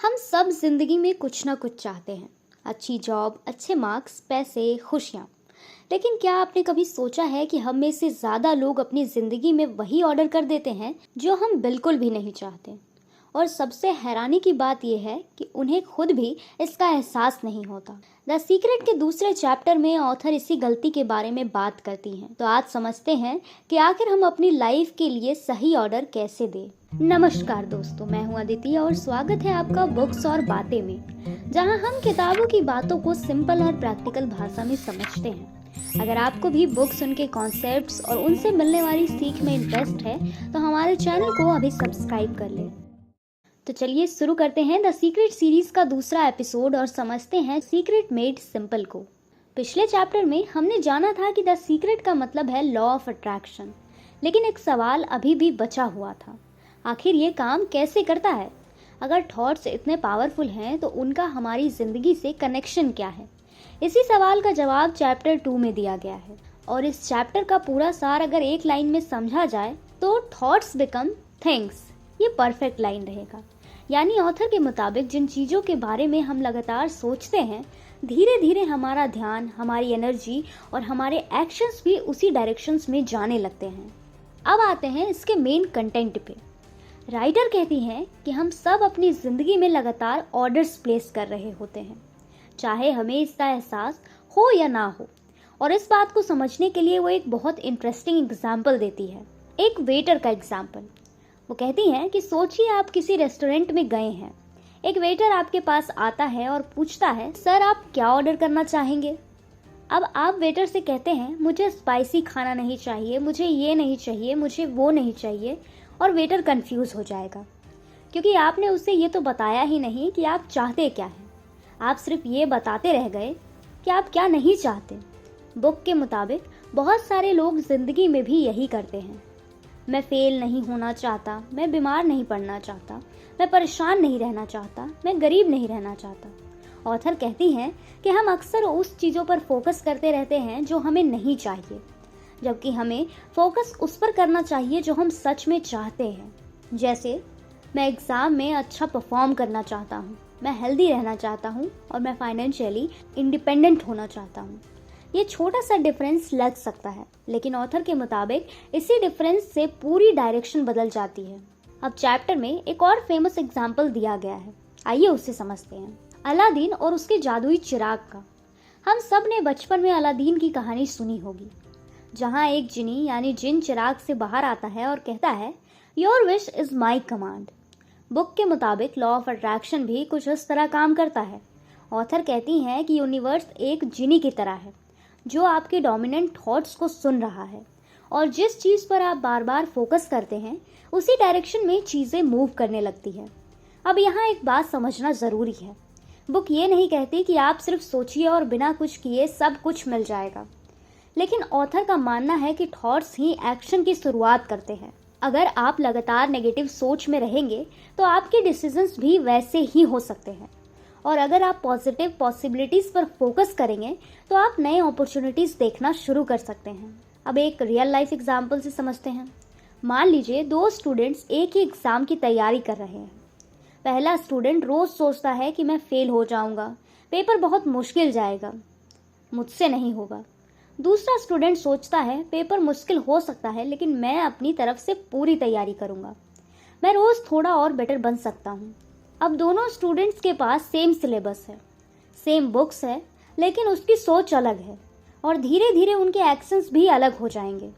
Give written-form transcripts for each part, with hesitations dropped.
हम सब जिंदगी में कुछ ना कुछ चाहते हैं। अच्छी जॉब, अच्छे मार्क्स, पैसे, खुशियाँ। लेकिन क्या आपने कभी सोचा है कि हम में से ज़्यादा लोग अपनी ज़िंदगी में वही ऑर्डर कर देते हैं जो हम बिल्कुल भी नहीं चाहते। और सबसे हैरानी की बात यह है कि उन्हें खुद भी इसका एहसास नहीं होता। द सीक्रेट के दूसरे चैप्टर में ऑथर इसी गलती के बारे में बात करती हैं। तो आज समझते हैं कि आखिर हम अपनी लाइफ के लिए सही ऑर्डर कैसे दें। नमस्कार दोस्तों, मैं हूं अदिति और स्वागत है आपका बुक्स और बातें में, जहां हम किताबों की बातों को सिंपल और प्रैक्टिकल भाषा में समझते हैं। अगर आपको भी बुक्स, उनके कॉन्सेप्ट्स और उनसे मिलने वाली सीख में इंटरेस्ट है तो हमारे चैनल को अभी सब्सक्राइब कर लें। तो चलिए शुरू करते हैं द सीक्रेट सीरीज का दूसरा एपिसोड और समझते हैं सीक्रेट मेड सिंपल को। पिछले चैप्टर में हमने जाना था कि द सीक्रेट का मतलब है लॉ ऑफ अट्रैक्शन, लेकिन एक सवाल अभी भी बचा हुआ था। आखिर ये काम कैसे करता है? अगर थॉट्स इतने पावरफुल हैं तो उनका हमारी जिंदगी से कनेक्शन क्या है? इसी सवाल का जवाब चैप्टर 2 में दिया गया है। और इस चैप्टर का पूरा सार अगर एक लाइन में समझा जाए तो थॉट्स बिकम थिंग्स, ये परफेक्ट लाइन रहेगा। यानी ऑथर के मुताबिक जिन चीज़ों के बारे में हम लगातार सोचते हैं, धीरे धीरे हमारा ध्यान, हमारी एनर्जी और हमारे एक्शंस भी उसी डायरेक्शंस में जाने लगते हैं। अब आते हैं इसके मेन कंटेंट पे। राइटर कहती हैं कि हम सब अपनी ज़िंदगी में लगातार ऑर्डर्स प्लेस कर रहे होते हैं, चाहे हमें इसका एहसास हो या ना हो। और इस बात को समझने के लिए वो एक बहुत इंटरेस्टिंग एग्जाम्पल देती है, एक वेटर का एग्जाम्पल। वो कहती हैं कि सोचिए आप किसी रेस्टोरेंट में गए हैं। एक वेटर आपके पास आता है और पूछता है, सर आप क्या ऑर्डर करना चाहेंगे? अब आप वेटर से कहते हैं, मुझे स्पाइसी खाना नहीं चाहिए, मुझे ये नहीं चाहिए, मुझे वो नहीं चाहिए। और वेटर कंफ्यूज हो जाएगा, क्योंकि आपने उसे ये तो बताया ही नहीं कि आप चाहते क्या हैं। आप सिर्फ ये बताते रह गए कि आप क्या नहीं चाहते। बुक के मुताबिक बहुत सारे लोग जिंदगी में भी यही करते हैं। मैं फेल नहीं होना चाहता, मैं बीमार नहीं पड़ना चाहता, मैं परेशान नहीं रहना चाहता, मैं गरीब नहीं रहना चाहता। ऑथर कहती हैं कि हम अक्सर उस चीज़ों पर फोकस करते रहते हैं जो हमें नहीं चाहिए, जबकि हमें फोकस उस पर करना चाहिए जो हम सच में चाहते हैं। जैसे मैं एग्ज़ाम में अच्छा परफॉर्म करना चाहता हूँ, मैं हेल्दी रहना चाहता हूँ और मैं फाइनेंशियली इंडिपेंडेंट होना चाहता हूँ। ये छोटा सा डिफरेंस लग सकता है, लेकिन ऑथर के मुताबिक इसी डिफरेंस से पूरी डायरेक्शन बदल जाती है। अब चैप्टर में एक और फेमस एग्जाम्पल दिया गया है, आइए उससे समझते हैं। अलादीन और उसके जादुई चिराग का। हम सब ने बचपन में अलादीन की कहानी सुनी होगी, जहाँ एक जिनी यानी जिन चिराग से बाहर आता है और कहता है, your wish is my command. Book के मुताबिक लॉ ऑफ अट्रैक्शन भी कुछ इस तरह काम करता है। ऑथर कहती हैं कि यूनिवर्स एक जिनी की तरह है जो आपके डोमिनेंट थॉट्स को सुन रहा है, और जिस चीज़ पर आप बार बार फोकस करते हैं उसी डायरेक्शन में चीज़ें मूव करने लगती हैं। अब यहाँ एक बात समझना ज़रूरी है। बुक ये नहीं कहती कि आप सिर्फ सोचिए और बिना कुछ किए सब कुछ मिल जाएगा, लेकिन ऑथर का मानना है कि थॉट्स ही एक्शन की शुरुआत करते हैं। अगर आप लगातार नेगेटिव सोच में रहेंगे तो आपके डिसीजंस भी वैसे ही हो सकते हैं, और अगर आप पॉजिटिव पॉसिबिलिटीज़ पर फोकस करेंगे तो आप नए अपॉर्चुनिटीज़ देखना शुरू कर सकते हैं। अब एक रियल लाइफ एग्जाम्पल से समझते हैं। मान लीजिए दो स्टूडेंट्स एक ही एग्ज़ाम की तैयारी कर रहे हैं। पहला स्टूडेंट रोज़ सोचता है कि मैं फेल हो जाऊंगा, पेपर बहुत मुश्किल जाएगा, मुझसे नहीं होगा। दूसरा स्टूडेंट सोचता है, पेपर मुश्किल हो सकता है लेकिन मैं अपनी तरफ से पूरी तैयारी करूंगा, मैं रोज़ थोड़ा और बेटर बन सकता हूँ। अब दोनों स्टूडेंट्स के पास सेम सिलेबस है, सेम बुक्स है, लेकिन उसकी सोच अलग है और धीरे धीरे उनके एक्शंस भी अलग हो जाएंगे।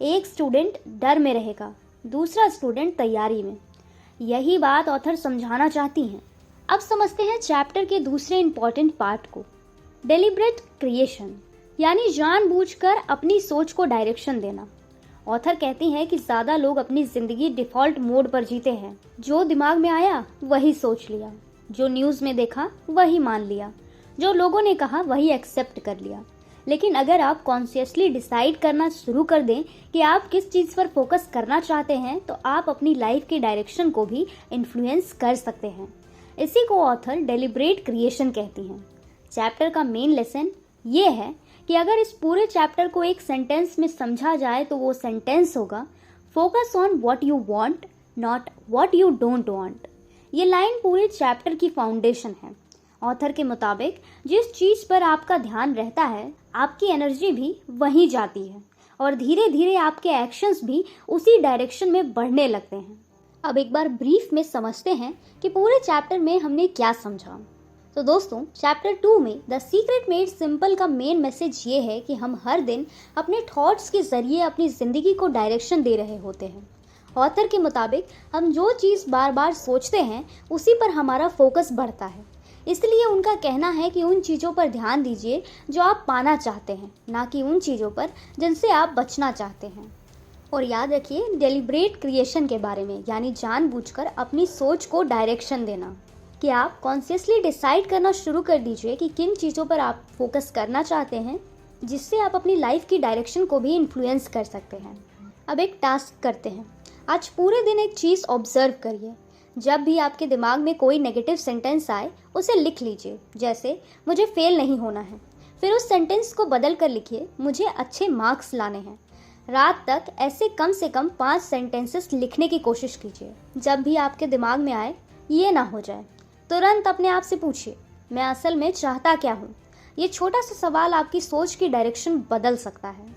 एक स्टूडेंट डर में रहेगा, दूसरा स्टूडेंट तैयारी में। यही बात ऑथर समझाना चाहती हैं। अब समझते हैं चैप्टर के दूसरे इंपॉर्टेंट पार्ट को, डेलिब्रेट क्रिएशन, यानी जानबूझकर अपनी सोच को डायरेक्शन देना। ऑथर कहती हैं कि ज़्यादा लोग अपनी ज़िंदगी डिफ़ॉल्ट मोड पर जीते हैं। जो दिमाग में आया वही सोच लिया, जो न्यूज़ में देखा वही मान लिया, जो लोगों ने कहा वही एक्सेप्ट कर लिया। लेकिन अगर आप कॉन्शियसली डिसाइड करना शुरू कर दें कि आप किस चीज़ पर फोकस करना चाहते हैं, तो आप अपनी लाइफ की डायरेक्शन को भी इन्फ्लुएंस कर सकते हैं। इसी को ऑथर डेलिब्रेट क्रिएशन कहती हैं। चैप्टर का मेन लेसन ये है कि अगर इस पूरे चैप्टर को एक सेंटेंस में समझा जाए तो वो सेंटेंस होगा, focus on what you want, not what you don't want. ये लाइन पूरे चैप्टर की फाउंडेशन है। ऑथर के मुताबिक जिस चीज़ पर आपका ध्यान रहता है, आपकी एनर्जी भी वहीं जाती है और धीरे धीरे आपके एक्शंस भी उसी डायरेक्शन में बढ़ने लगते हैं। अब एक बार ब्रीफ में समझते हैं कि पूरे चैप्टर में हमने क्या समझा। तो दोस्तों, चैप्टर 2 में द सीक्रेट मेड सिंपल का मेन मैसेज ये है कि हम हर दिन अपने थॉट्स के जरिए अपनी ज़िंदगी को डायरेक्शन दे रहे होते हैं। ऑथर के मुताबिक हम जो चीज़ बार बार सोचते हैं उसी पर हमारा फोकस बढ़ता है। इसलिए उनका कहना है कि उन चीज़ों पर ध्यान दीजिए जो आप पाना चाहते हैं, ना कि उन चीज़ों पर जिनसे आप बचना चाहते हैं। और याद रखिए डेलिब्रेट क्रिएशन के बारे में, यानी जानबूझकर अपनी सोच को डायरेक्शन देना। कि आप कॉन्शियसली डिसाइड करना शुरू कर दीजिए कि किन चीज़ों पर आप फोकस करना चाहते हैं, जिससे आप अपनी लाइफ की डायरेक्शन को भी इन्फ्लुएंस कर सकते हैं। अब एक टास्क करते हैं। आज पूरे दिन एक चीज़ ऑब्जर्व करिए। जब भी आपके दिमाग में कोई नेगेटिव सेंटेंस आए, उसे लिख लीजिए। जैसे मुझे फेल नहीं होना है, फिर उस सेंटेंस को बदल कर लिखिए मुझे अच्छे मार्क्स लाने हैं। रात तक ऐसे कम से कम 5 सेंटेंसेस लिखने की कोशिश कीजिए। जब भी आपके दिमाग में आए, ये ना हो जाए, तुरंत अपने आप से पूछिए, मैं असल में चाहता क्या हूँ। ये छोटा सा सवाल आपकी सोच की डायरेक्शन बदल सकता है।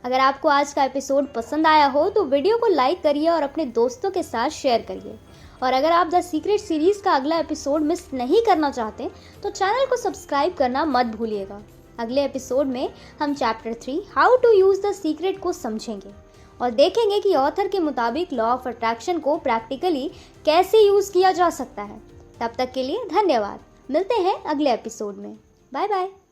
अगर आपको आज का एपिसोड पसंद आया हो तो वीडियो को लाइक करिए और अपने दोस्तों के साथ शेयर करिए। और अगर आप द सीक्रेट सीरीज़ का अगला एपिसोड मिस नहीं करना चाहते तो चैनल को सब्सक्राइब करना मत भूलिएगा। अगले एपिसोड में हम chapter 3 how to use the secret को समझेंगे और देखेंगे कि ऑथर के मुताबिक लॉ ऑफ अट्रैक्शन को प्रैक्टिकली कैसे यूज़ किया जा सकता है। तब तक के लिए धन्यवाद। मिलते हैं अगले एपिसोड में। Bye bye.